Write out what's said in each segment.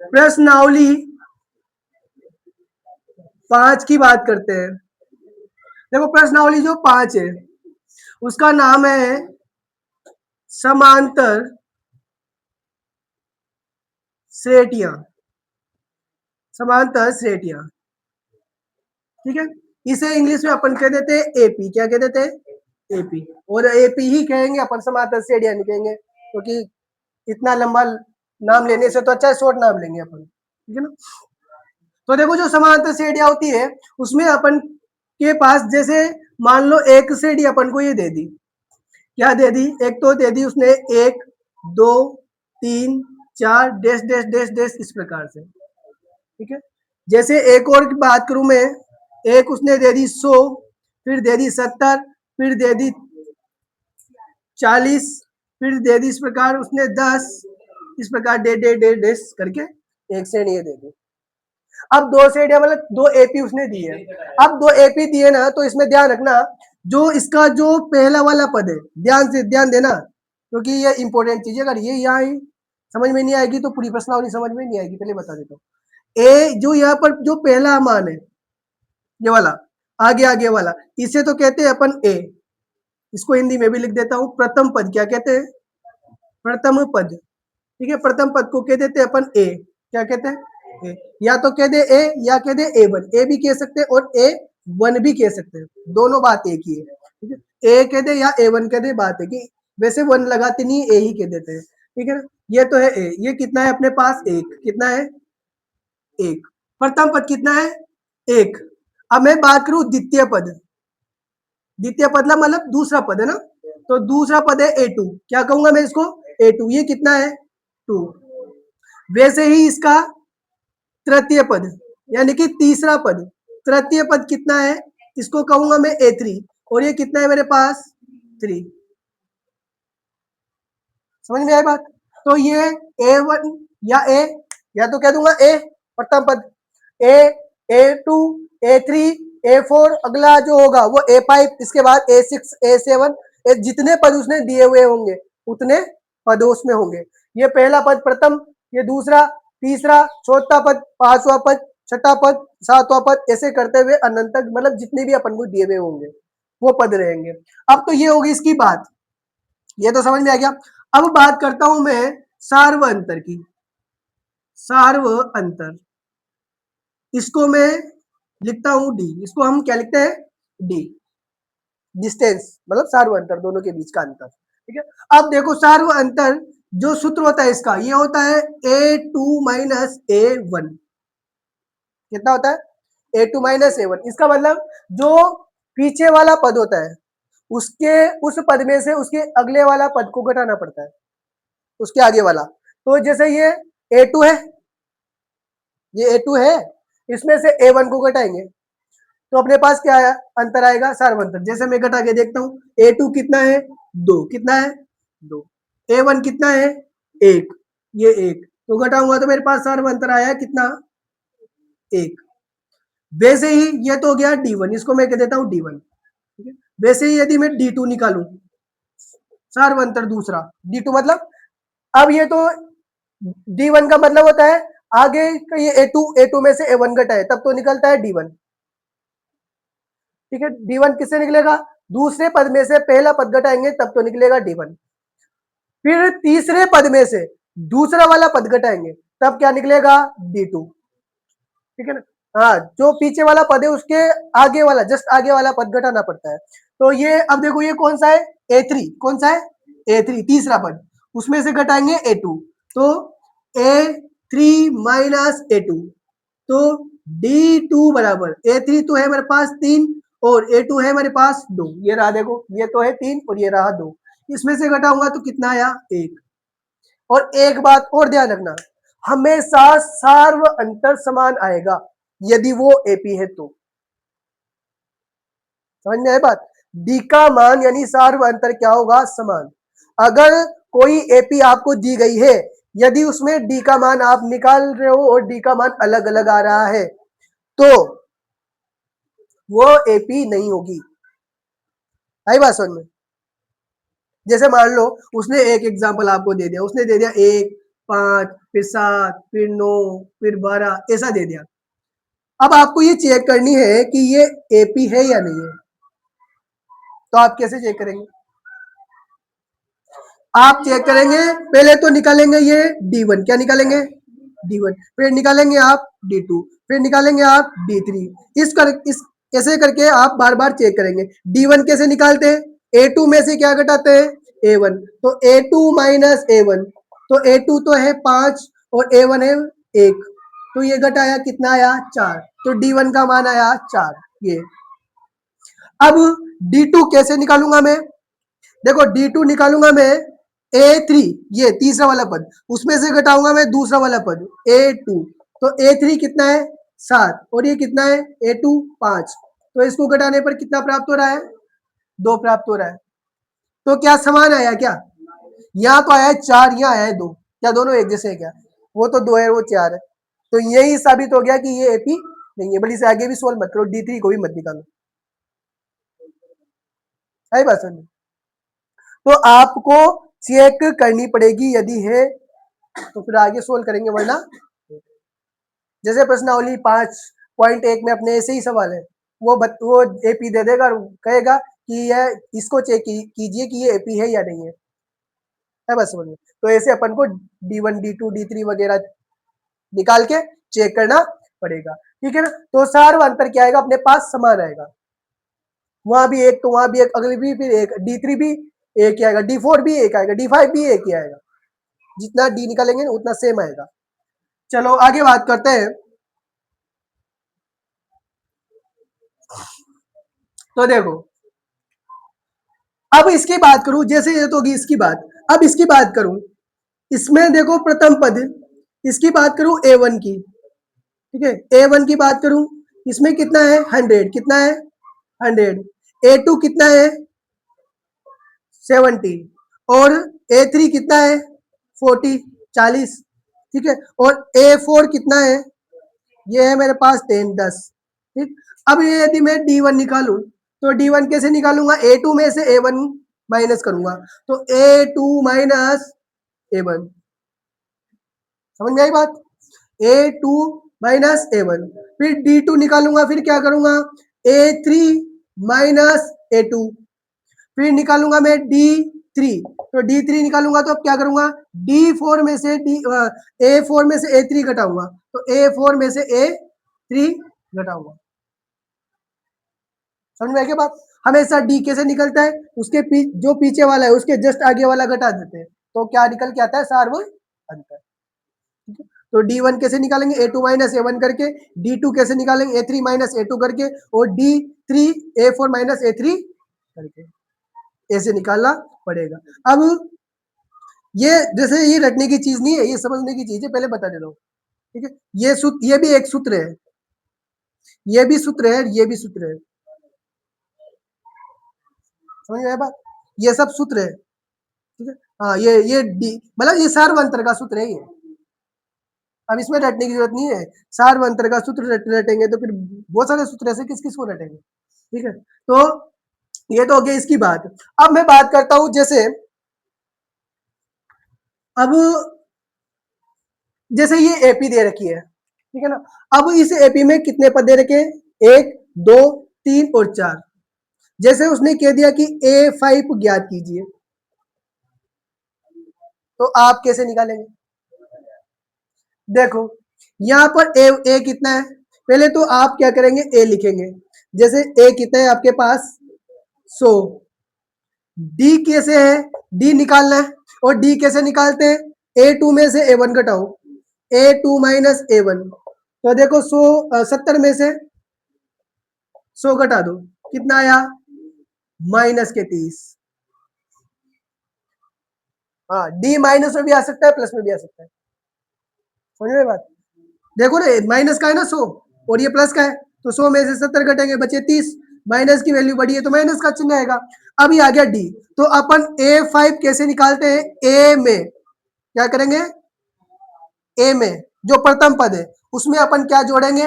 प्रश्नावली 5 की बात करते हैं। देखो प्रश्नावली जो 5 है उसका नाम है समांतर श्रेणियां। समांतर श्रेणियां, ठीक है। इसे इंग्लिश में अपन कह देते हैं एपी। क्या कह देते हैं? एपी। और एपी ही कहेंगे अपन, समांतर श्रेणियां नहीं कहेंगे, क्योंकि इतना लंबा नाम लेने से तो अच्छा है शॉर्ट नाम लेंगे अपन, ठीक है ना। तो देखो जो समांतर श्रेणियां होती है उसमें अपन के पास जैसे मान लो एक श्रेणी अपन को ये दे दी, क्या दे दी? एक तो दे दी उसने 1 2 3 4 डैश डैश डैश डैश इस प्रकार से, ठीक है। जैसे एक और की बात करूं मैं, एक उसने दे दी 100, फिर दे दी 70, फिर दे दी 40, फिर दे दी इस प्रकार उसने 10, इस प्रकार डे डे डे डे करके एक श्रेणी ये दे दी। अब दो श्रेणियां मतलब 2 एपी उसने दी है। अब 2 एपी दिए ना, तो इसमें ध्यान रखना जो इसका जो पहला वाला पद है, ध्यान से ध्यान देना, क्योंकि ये इंपॉर्टेंट चीज है। अगर ये यहाँ समझ में नहीं आएगी तो पूरी प्रश्नावली समझ में नहीं आएगी, पहले बता देता हूँ। ए जो यहाँ पर जो पहला मान है, ये वाला आगे आगे वाला, इसे तो कहते हैं अपन ए। इसको हिंदी में भी लिख देता हूँ प्रथम पद। क्या कहते हैं? प्रथम पद, ठीक है। प्रथम पद को कह देते हैं अपन ए। क्या कहते हैं? ए। या तो कह दे ए या कह दे A1, ए भी कह सकते हैं और A1 भी कह सकते हैं, दोनों बात एक ही है, ठीक है। ए कह दे या A1 कह दे, बात है कि वैसे वन लगाते नहीं, ए ही कह देते हैं, ठीक है ना। ये तो है ए। ये कितना है अपने पास? एक। कितना है? एक। प्रथम पद कितना है? एक। अब मैं बात करूं द्वितीय पद। द्वितीय पद मतलब दूसरा पद है ना, तो दूसरा पद है A2। क्या कहूंगा मैं इसको? A2। ये कितना है? 2। वैसे ही इसका तृतीय पद यानी कि तीसरा पद, तृतीय पद कितना है? इसको कहूंगा मैं A3। और ये कितना है मेरे पास? 3। समझ में आई बात? तो ये A1 या A, या तो कह दूंगा A प्रथम पद, A, A2, A3, A4, अगला जो होगा वो A5, इसके बाद A6, A7, जितने पद उसने दिए हुए होंगे उतने पद उसमें होंगे। ये पहला पद प्रथम, ये दूसरा, तीसरा, चौथा पद, पांचवा पद, छठा पद, सातवां पद, ऐसे करते हुए अनंत तक, मतलब जितने भी अपन को दिए हुए होंगे वो पद रहेंगे। अब तो ये होगी इसकी बात, ये तो समझ में आ गया। अब बात करता हूं मैं सार्व अंतर की। सार्व अंतर, इसको मैं लिखता हूं डी। इसको हम क्या लिखते हैं? डी। डिस्टेंस मतलब सार्व अंतर, दोनों के बीच का अंतर, ठीक है। अब देखो सार्व अंतर जो सूत्र होता है इसका, ये होता है A2 माइनस A1। कितना होता है? A2 minus A1। इसका मतलब जो पीछे वाला पद होता है उसके उस पद में से उसके अगले वाला पद को घटाना पड़ता है, उसके आगे वाला। तो जैसे ये A2 है, ये A2 है, इसमें से A1 को घटाएंगे तो अपने पास क्या है? अंतर आएगा, सार्व अंतर। जैसे मैं घटा के देखता हूँ, A2 कितना है? 2। कितना है? 2। A1 कितना है? 1। ये 1 तो घटाऊंगा तो मेरे पास सार्व अंतर आया है कितना? 1। वैसे ही ये तो हो गया D1, इसको मैं कह देता हूँ D1, ठीक है। वैसे ही यदि मैं D2 निकालू, सार्व अंतर दूसरा D2 मतलब, अब ये तो D1 का मतलब होता है आगे का ये A2 में से A1 घटाए तब तो निकलता है D1, ठीक है। D1 किससे निकलेगा? दूसरे पद में से पहला पद घटाएंगे तब तो निकलेगा D1। फिर तीसरे पद में से दूसरा वाला पद घटाएंगे तब क्या निकलेगा? D2, ठीक है ना। हाँ, जो पीछे वाला पद है उसके आगे वाला, जस्ट आगे वाला पद घटाना पड़ता है। तो ये अब देखो ये कौन सा है? A3। कौन सा है? A3, तीसरा पद, उसमें से घटाएंगे A2, तो A3 माइनस A2, तो D2 बराबर A3 तो है मेरे पास 3 और A2 है मेरे पास 2। ये रहा देखो, ये तो है 3 और ये रहा 2। इसमें से घटाऊंगा तो कितना आया? 1। और एक बात और ध्यान रखना, हमेशा सार्व अंतर समान आएगा यदि वो एपी है तो। समझ में आए बात? डी का मान यानी सार्व अंतर क्या होगा? समान। अगर कोई एपी आपको दी गई है, यदि उसमें डी का मान आप निकाल रहे हो और डी का मान अलग अलग आ रहा है तो वो एपी नहीं होगी। आई बात समझ में? जैसे मान लो उसने एक एग्जांपल आपको दे दिया, उसने दे दिया 1 5, फिर 7, फिर 9, फिर 12, ऐसा दे दिया। अब आपको ये चेक करनी है कि ये एपी है या नहीं है। तो आप कैसे चेक करेंगे? आप चेक करेंगे, पहले तो निकालेंगे ये D1, क्या निकालेंगे? D1, फिर निकालेंगे आप D2, फिर निकालेंगे आप D3। इस ऐसे करके आप बार बार चेक करेंगे। D1 कैसे निकालते हैं? A2 में से क्या घटाते हैं? A1। तो A2 माइनस A1, तो A2 तो है 5 और A1 है 1, तो ये घटाया कितना आया? 4। तो D1 का मान आया 4। ये अब D2 कैसे निकालूंगा मैं? देखो D2 निकालूंगा मैं A3, ये तीसरा वाला पद, उसमें से घटाऊंगा मैं दूसरा वाला पद A2। तो A3 कितना है? 7, और ये कितना है? A2 5। तो इसको घटाने पर कितना प्राप्त हो रहा है? 2 प्राप्त हो रहा है। तो क्या समान आया क्या? यहाँ तो आया है 4, यहाँ आया है 2, क्या दोनों एक जैसे है क्या? वो तो 2 है, वो 4 है। तो यही साबित हो गया कि ये एपी नहीं है। बड़ी से आगे भी सोल्व मत करो, D3 को भी मत निकालो। सही बात सुन। तो आपको चेक करनी पड़ेगी, यदि है तो फिर आगे सोल्व करेंगे, वरना जैसे प्रश्नावली 5.1 में अपने ऐसे ही सवाल है, वो एपी दे देगा और कहेगा कि यह इसको चेक कीजिए कि ये एपी है या नहीं है बस समझ में। तो ऐसे अपन को D1, D2, D3 वगैरह निकाल के चेक करना पड़ेगा, ठीक है ना। तो सार अंतर क्या आएगा? अपने पास समान आएगा, वहां भी एक तो वहां भी एक, अगले भी फिर एक, D3 भी एक ही आएगा, D4 भी एक आएगा, D5 भी एक ही आएगा। जितना D निकालेंगे उतना सेम आएगा। चलो आगे बात करते हैं। तो देखो, अब इसकी बात करूं, जैसे ये तो होगी इसकी बात, अब इसकी बात करूं, इसमें देखो प्रथम पद, इसकी बात करूं A1 की, ठीक है, A1 की बात करूं, इसमें कितना है? 100, कितना है? 100। A2 कितना है? 70, और A3 कितना है? 40, 40, ठीक है। और A4 कितना है? ये है मेरे पास 10, 10, ठीक। अब ये यदि मैं D1 निकालूं, तो D1 कैसे निकालूंगा? A2 में से A1 माइनस करूंगा, तो A2 माइनस A1। समझ में आई बात? A2 minus A1। फिर D2 निकालूंगा, फिर क्या करूंगा? A3 minus A2। फिर निकालूंगा मैं D3, तो D3 निकालूंगा तो अब क्या करूंगा? D4 में से A4 में से A3 घटाऊंगा, तो A4 में से A3 घटाऊंगा। समझ में आ गया बात? हमेशा D कैसे निकलता है? उसके जो पीछे वाला है उसके जस्ट आगे वाला घटा देते हैं, तो क्या निकल के आता है? सार्वम अंतर। ठीक है, तो D1 कैसे निकालेंगे? A2 माइनस A1 करके। D2 कैसे निकालेंगे? A3 माइनस A2 करके। और D3 A4 माइनस A3 करके। ऐसे निकालना पड़ेगा। अब ये जैसे ये रटने की चीज नहीं है, ये समझने की चीज है, पहले बता देता हूँ, ठीक है। ये भी एक सूत्र है, ये भी सूत्र है, ये भी सूत्र है। समझ में आया बात? ये सब सूत्र है, ठीक है। हाँ, ये डी मतलब ये सार्वंतर का सूत्र है ये। अब इसमें रटने की जरूरत नहीं है, सार्वंतर का सूत्र रटेंगे तो फिर बहुत सारे सूत्र ऐसे किस किस को रटेंगे, ठीक है। तो ये तो हो गया इसकी बात। अब मैं बात करता हूं, जैसे अब जैसे ये एपी दे रखी है, ठीक है ना। अब इस एपी में कितने पद दे रखे? 1, 2, 3 और 4। जैसे उसने कह दिया कि A5 ज्ञात कीजिए, तो आप कैसे निकालेंगे? देखो यहां पर ए कितना है? पहले तो आप क्या करेंगे? ए लिखेंगे। जैसे ए कितना है आपके पास? 100। डी कैसे है? डी निकालना है, और डी कैसे निकालते हैं? A2 में से A1 घटाओ, A2 माइनस A1। तो देखो 70 में से 100 घटा दो, कितना आया? माइनस के 30। हाँ, डी माइनस में भी आ सकता है, प्लस में भी आ सकता है। समझ में बात? देखो ना, माइनस का है ना 100, और ये प्लस का है, तो 100 में से 70 घटेंगे, बचे 30। माइनस की वैल्यू बढ़ी है तो माइनस का चिन्ह आएगा। अब ये आ गया डी। तो अपन A5 कैसे निकालते हैं? ए में क्या करेंगे? ए में जो प्रथम पद है उसमें अपन क्या जोड़ेंगे?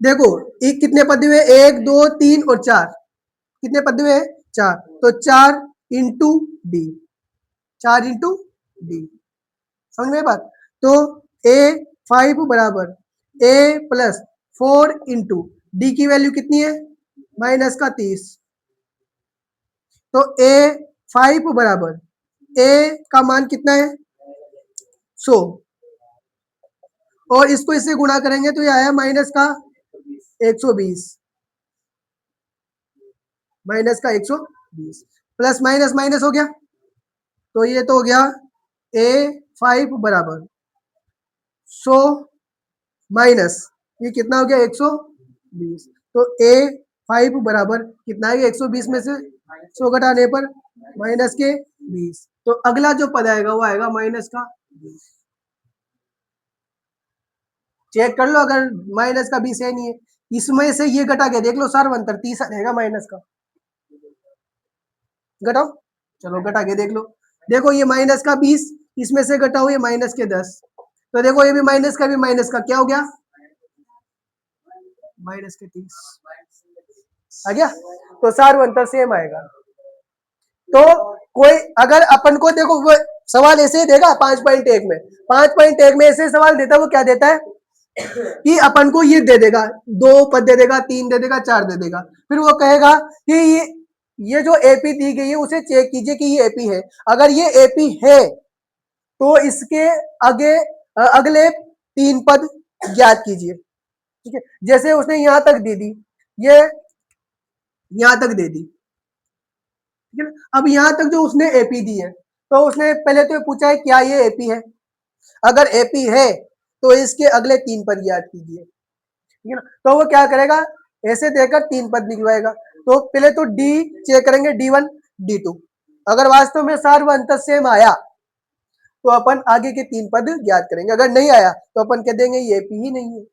देखो ये कितने पद हुए? 1, 2, 3 और 4। कितने पद हुए? 4। तो 4 इंटू डी, 4 इंटू डी। समझ में बात? तो A5 बराबर A प्लस 4 इंटू डी की वैल्यू कितनी है? -30। तो A5 बराबर A का मान कितना है? 100, और इसको इससे गुणा करेंगे तो ये आया -120, -120 प्लस माइनस माइनस हो गया, तो ये तो हो गया A5 बराबर 100 माइनस ये कितना हो गया 120। तो A5 बराबर कितना है? 120 में से 100 घटाने पर -20। तो अगला जो पद आएगा वो आएगा -20। चेक कर लो, अगर -20 है नहीं है, इसमें से ये घटा के देख लो सार्वंतर 30 रहेगा माइनस का। घटाओ, चलो घटा के देख लो। देखो ये -20, इसमें से घटाओ ये -10, तो देखो ये भी माइनस का भी माइनस का क्या हो गया? -30 आ गया। तो सार्वंतर सेम आएगा। तो कोई अगर अपन को देखो वो सवाल ऐसे ही देगा 5.1 में, 5.1 में ऐसे सवाल देता है, वो क्या देता है कि अपन को ये दे देगा, 2 पद दे देगा, 3 दे देगा, 4 दे देगा, फिर वो कहेगा कि ये जो एपी दी गई है उसे चेक कीजिए कि ये एपी है। अगर ये एपी है तो इसके आगे अगले 3 पद ज्ञात कीजिए। ठीक है, जैसे उसने यहां तक दे दी, ये यहां तक दे दी, ठीक है ना। अब यहां तक जो उसने एपी दी है, तो उसने पहले तो पूछा है क्या ये एपी है। अगर एपी है तो इसके अगले 3 पद याद कीजिए, ठीक है ना। तो वो क्या करेगा, ऐसे देकर 3 पद निकलवाएगा। तो पहले तो डी चेक करेंगे, D1 D2, अगर वास्तव में सार्वंतर सेम आया तो अपन आगे के 3 पद ज्ञात करेंगे, अगर नहीं आया तो अपन कह देंगे ये एपी ही नहीं है।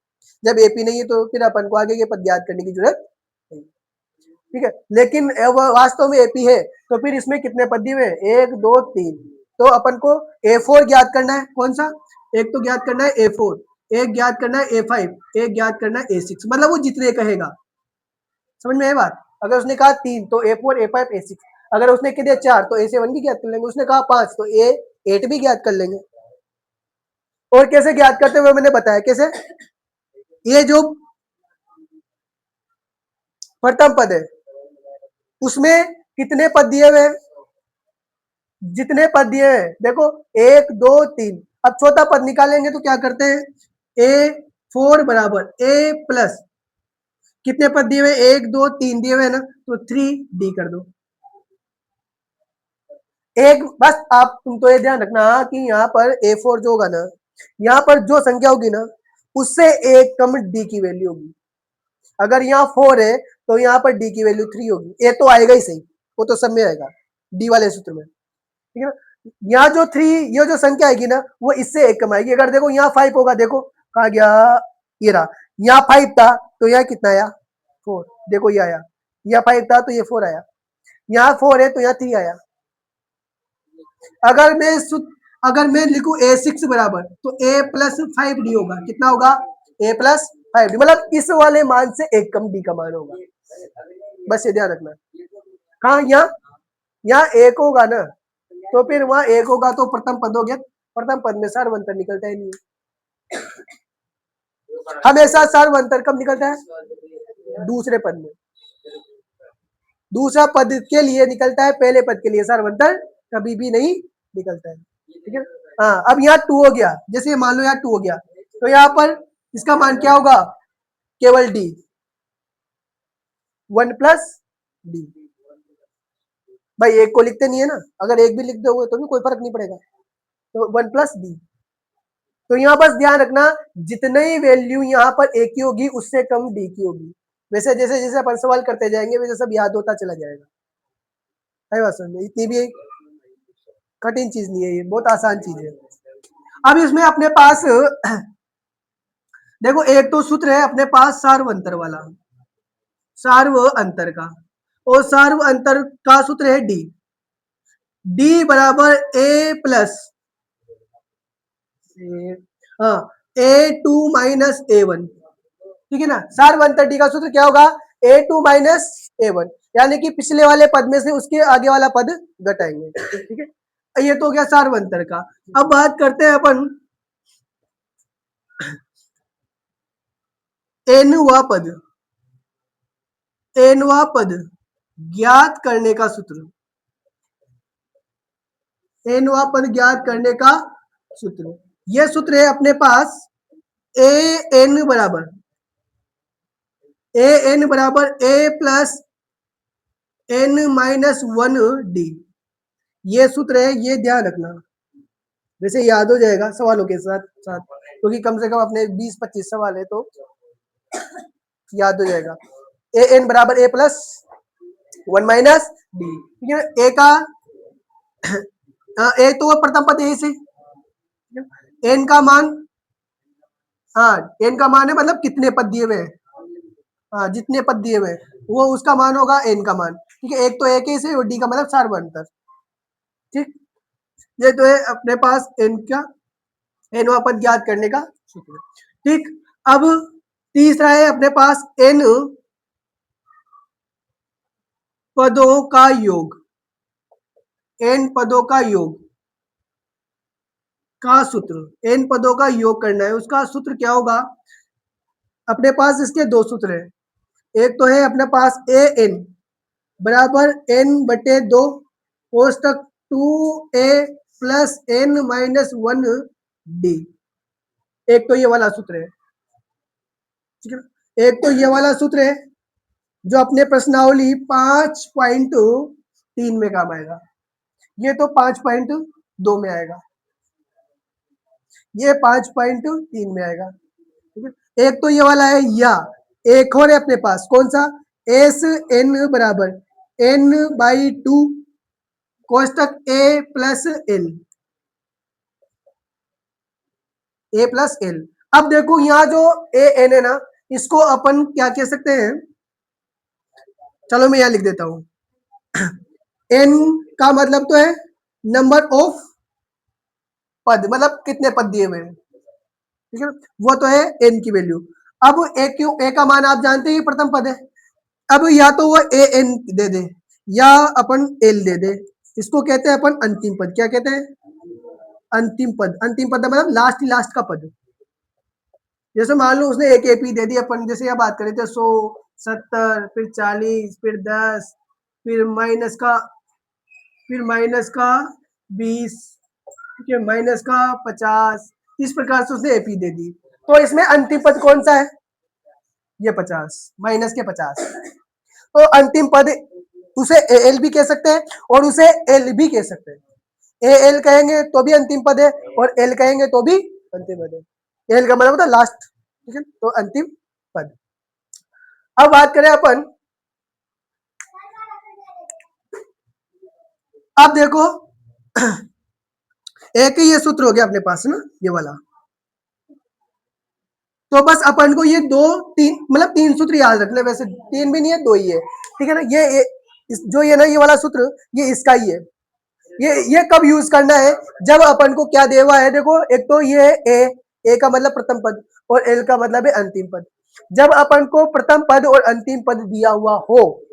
जब एपी नहीं है तो फिर अपन को आगे के पद ज्ञात करने की जरूरत नहीं, ठीक है। लेकिन वास्तव में एपी है तो फिर इसमें कितने पद दिए हुए हैं? 1 2 3। तो अपन को A4 ज्ञात करना है। कौन सा? एक तो ज्ञात करना है A4, एक ज्ञात करना है A5, एक ज्ञात करना है A6, मतलब वो जितने कहेगा। समझ में है बात? अगर उसने कहा 3 तो A4 A5 A6, अगर उसने कह दिया 4 तो A7 भी ज्ञात कर लेंगे, उसने कहा 5 तो A8 भी ज्ञात कर लेंगे। और कैसे ज्ञात करते हुए मैंने बताया कैसे। ये जो प्रथम पद है उसमें कितने पद दिए हुए हैं? जितने पद दिए हैं देखो 1 2 3। अब चौथा पद निकालेंगे तो क्या करते हैं? A4 बराबर A प्लस कितने पद दिए हुए? 1 2 3 दिए हुए ना, तो 3D कर दो। एक बस आप तुम तो ये ध्यान रखना कि यहाँ पर A4 जो होगा ना, यहाँ पर जो संख्या होगी ना उससे एक कम D की वैल्यू होगी। अगर यहाँ 4 है तो यहाँ पर D की वैल्यू 3 होगी। A तो आएगा ही सही, वो तो सब में आएगा D वाले सूत्र में, ठीक है ना। यहाँ जो 3 ये जो संख्या आएगी ना वो इससे एक कम आएगी। अगर देखो यहाँ 5 होगा, देखो कहा गया, ये रहा, यहाँ 5 था तो यहाँ कितना आया? 4, देखो ये आया। यहाँ 5 था तो ये 4 आया, यहाँ 4 है तो यहाँ 3 आया। अगर मैं लिखूं A6 बराबर तो A प्लस 5D होगा। कितना होगा? A प्लस 5D, मतलब इस वाले मान से एक कम D का मान होगा। बस ये ध्यान रखना। कहा? यहाँ एक होगा ना, तो फिर वहां एक होगा तो प्रथम पद हो गया, प्रथम पद में सार्वंतर निकलता ही नहीं है। हमेशा सार्वंतर कब निकलता है? दूसरे पद में। दूसरा पद के लिए निकलता है, पहले पद के लिए सार्वंतर कभी भी नहीं निकलता है, ठीक है। हाँ, अब यहाँ 2 हो गया, जैसे मान लो यहाँ 2 हो गया तो यहाँ पर इसका मान क्या होगा? केवल D, 1 प्लस D। भाई एक को लिखते नहीं है ना, अगर एक भी लिख दोगे तो भी कोई फर्क नहीं पड़ेगा, तो 1 प्लस D। तो यहाँ बस ध्यान रखना जितने ही वैल्यू यहाँ पर एक की होगी उससे कम D की होगी। वैसे जैसे जैसे अपन सवाल करते जाएंगे वैसे सब याद होता चला जाएगा। है बात समझ में? इतनी भी कठिन चीज नहीं है, ये बहुत आसान चीज है। अब इसमें अपने पास देखो एक तो सूत्र है अपने पास सार्व अंतर वाला, सार्व अंतर का, और सार्व अंतर का सूत्र है डी। डी बराबर ए प्लस हाँ A2 माइनस A1, ठीक है ना। सार्व अंतर डी का सूत्र क्या होगा? A2 माइनस A1, यानी कि पिछले वाले पद में से उसके आगे वाला पद घटाएंगे, ठीक है। ये तो हो गया सार्वंतर का। अब बात करते हैं अपन एनवा पद। एनवा पद ज्ञात करने का सूत्र। एनवा पद ज्ञात करने का सूत्र, यह सूत्र है अपने पास ए एन बराबर ए प्लस एन माइनस 1 डी। ये सूत्र है, ये ध्यान रखना। वैसे याद हो जाएगा सवालों के साथ साथ, क्योंकि कम से कम अपने 20-25 सवाल है तो याद हो जाएगा। ए एन बराबर ए प्लस 1 माइनस डी। ठीक है, ए का ए तो प्रथम पद ए से, एन का मान, हाँ एन का मान है मतलब कितने पद दिए हुए हैं, हाँ जितने पद दिए हुए हैं वो उसका मान होगा एन का मान। ठीक है, एक तो एक ही से और डी का मतलब सार्वंतर। ठीक, ये तो है अपने पास एन का एनवा पद ज्ञात करने का सूत्र। ठीक, अब तीसरा है अपने पास एन पदों का योग। एन पदों का योग का सूत्र, एन पदों का योग करना है, उसका सूत्र क्या होगा? अपने पास इसके दो सूत्र है। एक तो है अपने पास ए एन बराबर एन बटे 2 कोष्टक 2a plus N minus 1 D. एक तो ये वाला सूत्र है। ठीक है, एक तो ये वाला सूत्र है जो अपने प्रश्नावली 5.3 में काम आएगा। ये तो 5.2 में आएगा, ये 5.3 में आएगा। ठीक है, एक तो ये वाला है, या एक और है अपने पास कौन सा, एस एन बराबर एन बाई 2 कोष्टक a plus l, a plus l. अब देखो यहाँ जो ए एन है ना, इसको अपन क्या कह सकते हैं, चलो मैं यहाँ लिख देता हूं। एन का मतलब तो है नंबर ऑफ पद, मतलब कितने पद दिए हुए हैं। ठीक है, वो तो है एन की वैल्यू। अब ए क्यू, ए का मान आप जानते हैं प्रथम पद है। अब या तो वो ए एन दे दे या अपन एल दे दे, इसको कहते हैं अपन अंतिम पद। क्या कहते हैं? अंतिम पद। अंतिम पद मतलब लास्ट लास्ट का पद। जैसे मान लो उसने एक एपी दे दी, अपन जैसे यहाँ बात करें थे 100, 70, फिर 40, फिर 10, फिर माइनस का 20, ठीक है, माइनस का 50, इस प्रकार से उसने एपी दे दी। तो इसमें अंतिम पद कौन सा है? ये 50 माइनस के 50। तो अंतिम पद उसे ए एल भी कह सकते हैं और उसे एल भी कह सकते हैं। ए एल कहेंगे तो भी अंतिम पद है और एल कहेंगे तो भी अंतिम पद है। एल का मतलब होता है लास्ट। ठीक है, तो अंतिम पद। अब बात करें अपन, अब देखो एक ही ये सूत्र हो गया अपने पास ना, ये वाला। तो बस अपन को ये दो तीन मतलब 3 सूत्र याद रखने, वैसे 3 भी नहीं है, 2 ही है। ठीक है ना, जो ये ना ये वाला सूत्र ये इसका ही है। ये कब यूज करना है? जब अपन को क्या देवा है, देखो एक तो ये है ए का मतलब प्रथम पद और एल का मतलब है अंतिम पद। जब अपन को प्रथम पद और अंतिम पद दिया हुआ हो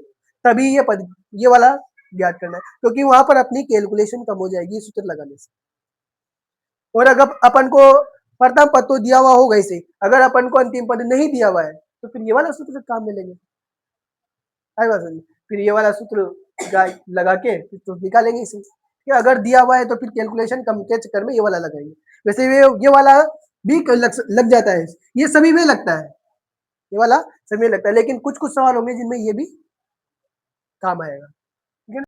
तभी ये पद, ये वाला ज्ञात करना है, क्योंकि वहां पर अपनी कैलकुलेशन कम हो जाएगी सूत्र लगाने से। और अगर अपन को प्रथम पद तो दिया हुआ होगा इसे, अगर अपन को अंतिम पद नहीं दिया हुआ है तो फिर ये वाला सूत्र काम में लेंगे। फिर ये वाला सूत्र लगा के फिर तो निकालेंगे इसे। कि अगर दिया हुआ है तो फिर कैलकुलेशन कम के चक्कर में ये वाला लगाएंगे। वैसे ये वाला भी लग जाता है, ये सभी में लगता है, ये वाला सभी में लगता है, लेकिन कुछ कुछ सवाल होंगे जिनमें ये भी काम आएगा।